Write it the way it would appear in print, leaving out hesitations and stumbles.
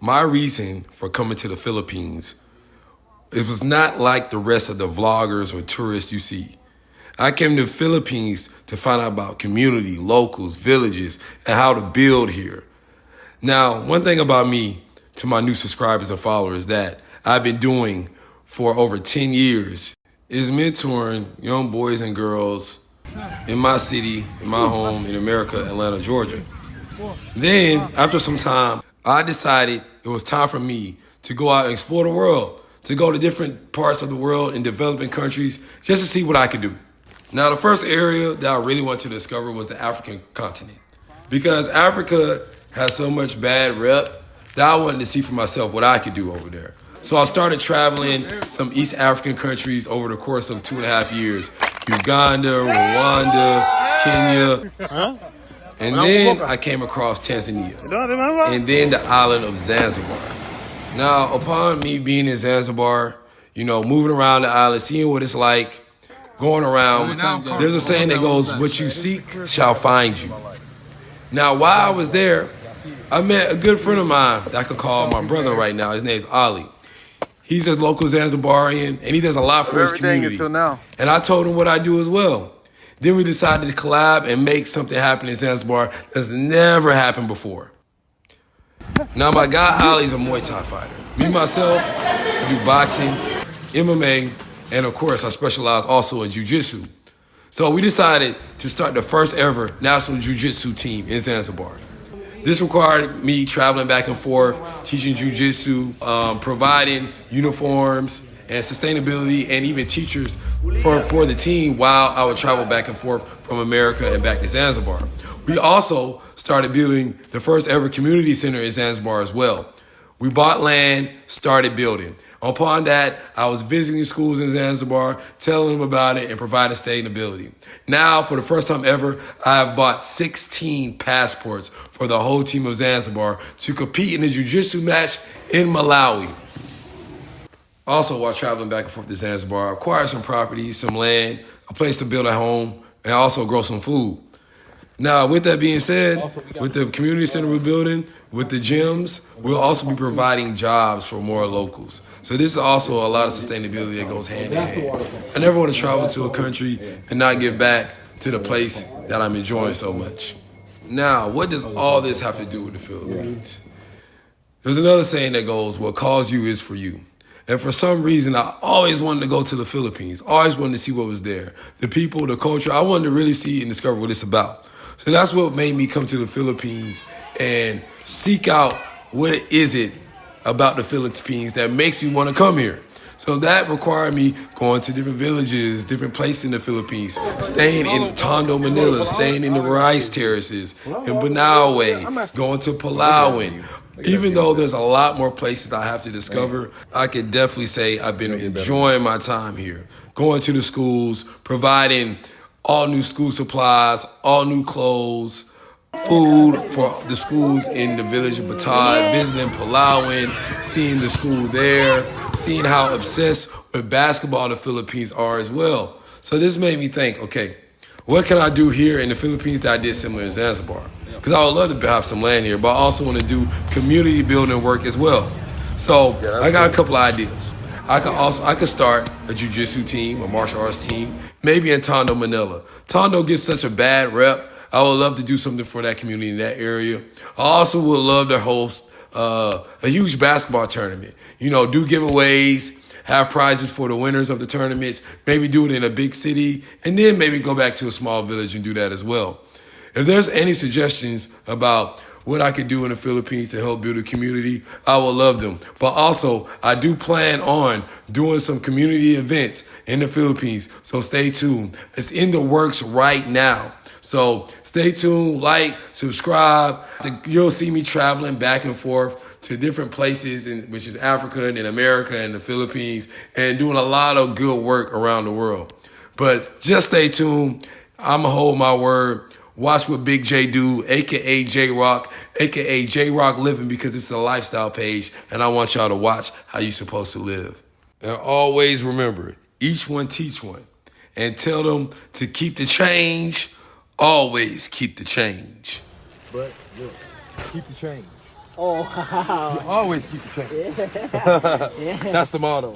My reason for coming to the Philippines, it was not like the rest of the vloggers or tourists you see. I came to the Philippines to find out about community, locals, villages, and how to build here. Now, one thing about me, to my new subscribers and followers, that I've been doing for over 10 years is mentoring young boys and girls in my city, in my home, in America, Atlanta, Georgia. Then, after some time, I decided it was time for me to go out and explore the world, to go to different parts of the world in developing countries just to see what I could do. Now, the first area that I really wanted to discover was the African continent, because Africa has so much bad rep that I wanted to see for myself what I could do over there. So I started traveling some East African countries over the course of 2.5 years. Uganda, Rwanda, Kenya. And then I came across Tanzania. And then the island of Zanzibar. Now, upon me being in Zanzibar, moving around the island, seeing what it's like, going around, there's a saying that goes, what you seek shall find you. Now, while I was there, I met a good friend of mine that I could call my brother right now. His name's Ali. He's a local Zanzibarian, and he does a lot for his community. Until now. And I told him what I do as well. Then we decided to collab and make something happen in Zanzibar that's never happened before. Now, my guy Ali's a Muay Thai fighter. Me, myself, I do boxing, MMA, and of course, I specialize also in jiu-jitsu. So we decided to start the first ever national jiu-jitsu team in Zanzibar. This required me traveling back and forth, teaching jiu-jitsu, providing uniforms and sustainability, and even teachers for the team while I would travel back and forth from America and back to Zanzibar. We also started building the first ever community center in Zanzibar as well. We bought land, started building. Upon that, I was visiting schools in Zanzibar, telling them about it, and providing sustainability. Now, for the first time ever, I have bought 16 passports for the whole team of Zanzibar to compete in a jiu-jitsu match in Malawi. Also, while traveling back and forth to Zanzibar, I acquired some property, some land, a place to build a home, and also grow some food. Now, with that being said, with the community center we're building, with the gyms, we'll also be providing jobs for more locals. So this is also a lot of sustainability that goes hand in hand. I never want to travel to a country and not give back to the place that I'm enjoying so much. Now, what does all this have to do with the Philippines? There's another saying that goes, what calls you is for you. And for some reason, I always wanted to go to the Philippines. Always wanted to see what was there. The people, the culture. I wanted to really see and discover what it's about. So that's what made me come to the Philippines and seek out what is it about the Philippines that makes me want to come here. So that required me going to different villages, different places in the Philippines, staying in Tondo, Manila, staying in the rice terraces, in Banaue, going to Palawan. Even though there's a lot more places I have to discover, I could definitely say I've been enjoying my time here. Going to the schools, providing all new school supplies, all new clothes, food for the schools in the village of Batad, visiting Palawan, seeing the school there, seeing how obsessed with basketball the Philippines are as well. So this made me think, okay, what can I do here in the Philippines that I did similar in Zanzibar? Because I would love to have some land here, but I also want to do community building work as well. So I got a couple of ideas. I could start a jiu-jitsu team, a martial arts team, maybe in Tondo, Manila. Tondo gets such a bad rep. I would love to do something for that community in that area. I also would love to host a huge basketball tournament. Do giveaways, have prizes for the winners of the tournaments, maybe do it in a big city, and then maybe go back to a small village and do that as well. If there's any suggestions about what I could do in the Philippines to help build a community, I will love them. But also, I do plan on doing some community events in the Philippines, so stay tuned. It's in the works right now. So stay tuned, like, subscribe. You'll see me traveling back and forth to different places, which is Africa and in America and the Philippines, and doing a lot of good work around the world. But just stay tuned. I'm going to hold my word. Watch what Big J do, a.k.a. J-Rock, a.k.a. J-Rock Living, because it's a lifestyle page, and I want y'all to watch how you're supposed to live. And always remember, each one teach one. And tell them to keep the change, always keep the change. But look, keep the change. Oh, wow. Always keep the change. Yeah. That's the motto.